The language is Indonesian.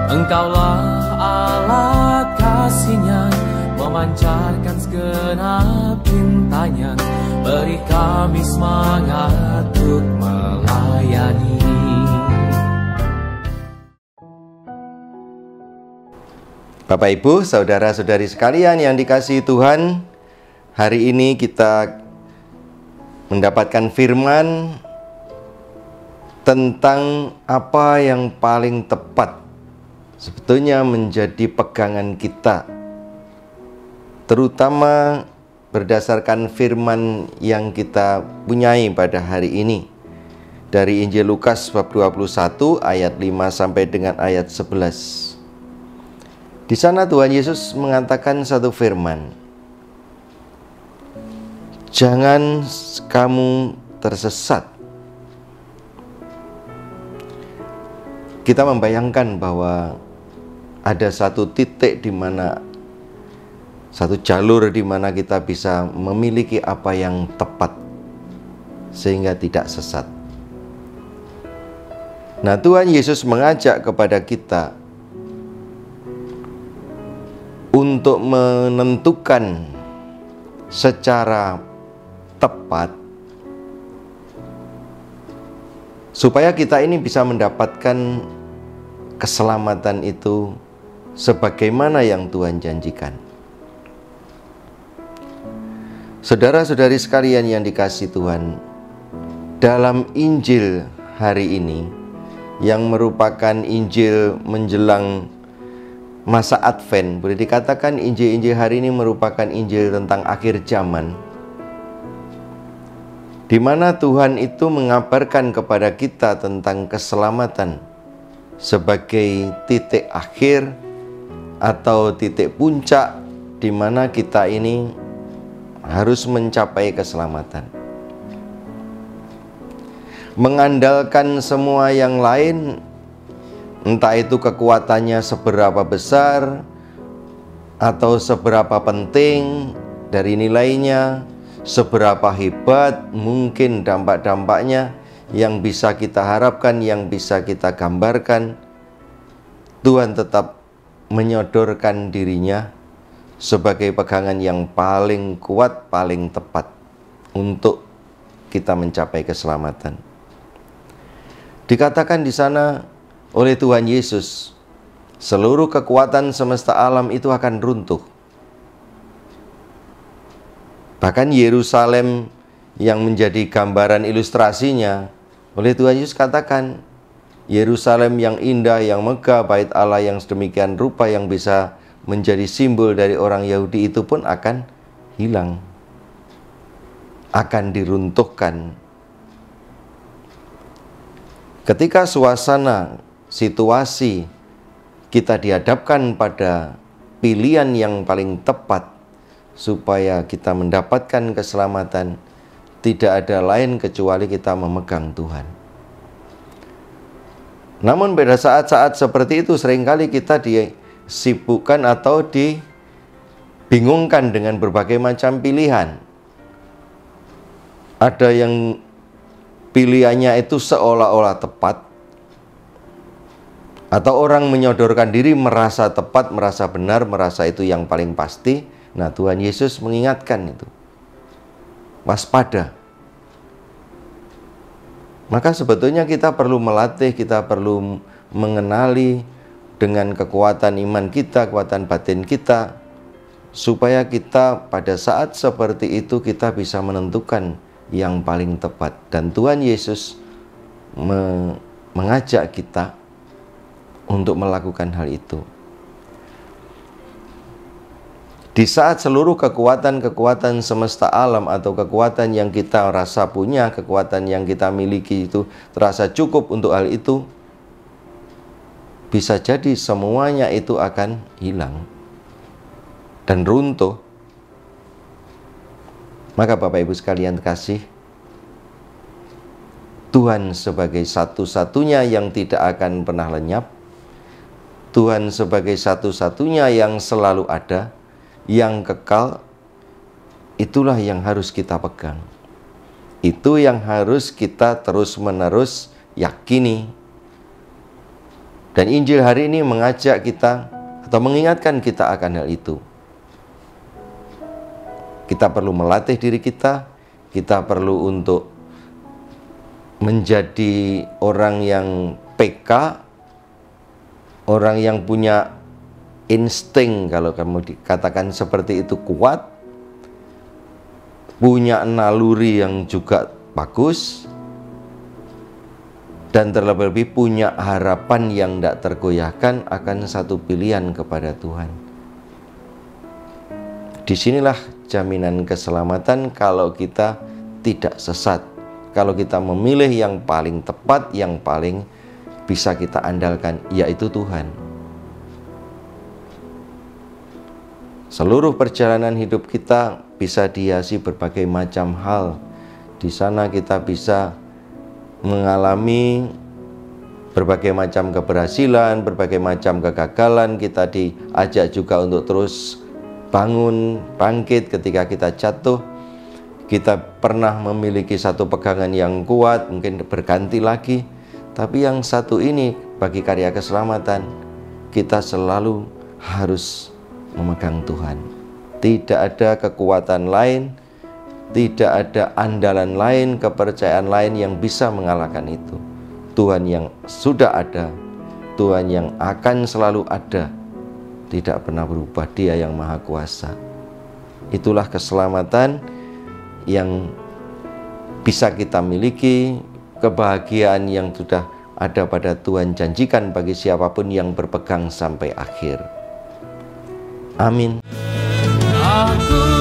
Engkaulah alat kasih-Nya, memancarkan segenap cintanya, beri kami semangat untuk melayani. Bapak Ibu, saudara-saudari sekalian yang dikasihi Tuhan, hari ini kita mendapatkan firman tentang apa yang paling tepat sebetulnya menjadi pegangan kita, terutama berdasarkan firman yang kita punyai pada hari ini dari Injil Lukas bab 21 ayat 5 sampai dengan ayat 11. Di sana Tuhan Yesus mengatakan satu firman, "Jangan kamu tersesat." Kita membayangkan bahwa ada satu titik di mana, satu jalur di mana kita bisa memiliki apa yang tepat sehingga tidak sesat. Nah, Tuhan Yesus mengajak kepada kita untuk menentukan secara tepat supaya kita ini bisa mendapatkan keselamatan itu sebagaimana yang Tuhan janjikan. Saudara-saudari sekalian yang dikasihi Tuhan, dalam Injil hari ini yang merupakan Injil menjelang masa Advent, boleh dikatakan Injil-Injil hari ini merupakan Injil tentang akhir zaman, di mana Tuhan itu mengabarkan kepada kita tentang keselamatan sebagai titik akhir atau titik puncak di mana kita ini harus mencapai keselamatan. Mengandalkan semua yang lain, entah itu kekuatannya seberapa besar atau seberapa penting dari nilainya, seberapa hebat mungkin dampak-dampaknya yang bisa kita harapkan, yang bisa kita gambarkan, Tuhan tetap menyodorkan dirinya sebagai pegangan yang paling kuat, paling tepat untuk kita mencapai keselamatan. Dikatakan di sana oleh Tuhan Yesus, seluruh kekuatan semesta alam itu akan runtuh. Bahkan Yerusalem yang menjadi gambaran ilustrasinya, oleh Tuhan Yesus katakan, Yerusalem yang indah, yang megah, bait Allah yang sedemikian rupa yang bisa menjadi simbol dari orang Yahudi itu pun akan hilang, akan diruntuhkan. Ketika suasana, situasi kita dihadapkan pada pilihan yang paling tepat supaya kita mendapatkan keselamatan, tidak ada lain kecuali kita memegang Tuhan. Namun pada saat-saat seperti itu seringkali kita disibukkan atau dibingungkan dengan berbagai macam pilihan. Ada yang pilihannya itu seolah-olah tepat, atau orang menyodorkan diri merasa tepat, merasa benar, merasa itu yang paling pasti. Nah, Tuhan Yesus mengingatkan itu, waspada. Maka sebetulnya kita perlu melatih, kita perlu mengenali dengan kekuatan iman kita, kekuatan batin kita, supaya kita pada saat seperti itu kita bisa menentukan yang paling tepat. Dan Tuhan Yesus mengajak kita untuk melakukan hal itu. Di saat seluruh kekuatan-kekuatan semesta alam atau kekuatan yang kita rasa punya, kekuatan yang kita miliki itu terasa cukup untuk hal itu, bisa jadi semuanya itu akan hilang dan runtuh. Maka Bapak Ibu sekalian kasih, Tuhan sebagai satu-satunya yang tidak akan pernah lenyap, Tuhan sebagai satu-satunya yang selalu ada, yang kekal, itulah yang harus kita pegang. Itu yang harus kita terus-menerus yakini. Dan Injil hari ini mengajak kita atau mengingatkan kita akan hal itu. Kita perlu melatih diri kita perlu untuk menjadi orang yang PK, orang yang punya insting, kalau kamu dikatakan seperti itu, kuat, punya naluri yang juga bagus, dan terlebih punya harapan yang tidak tergoyahkan akan satu pilihan kepada Tuhan. Disinilah jaminan keselamatan kalau kita tidak sesat, kalau kita memilih yang paling tepat, yang paling bisa kita andalkan, yaitu Tuhan. Seluruh perjalanan hidup kita bisa dihiasi berbagai macam hal. Di sana kita bisa mengalami berbagai macam keberhasilan, berbagai macam kegagalan. Kita diajak juga untuk terus bangun, bangkit ketika kita jatuh. Kita pernah memiliki satu pegangan yang kuat, mungkin berganti lagi. Tapi yang satu ini, bagi karya keselamatan, kita selalu harus memegang Tuhan. Tidak ada kekuatan lain, tidak ada andalan lain, kepercayaan lain yang bisa mengalahkan itu. Tuhan yang sudah ada, Tuhan yang akan selalu ada, tidak pernah berubah. Dia yang maha kuasa. Itulah keselamatan yang bisa kita miliki, kebahagiaan yang sudah ada pada Tuhan janjikan bagi siapapun yang berpegang sampai akhir. Amin. Aku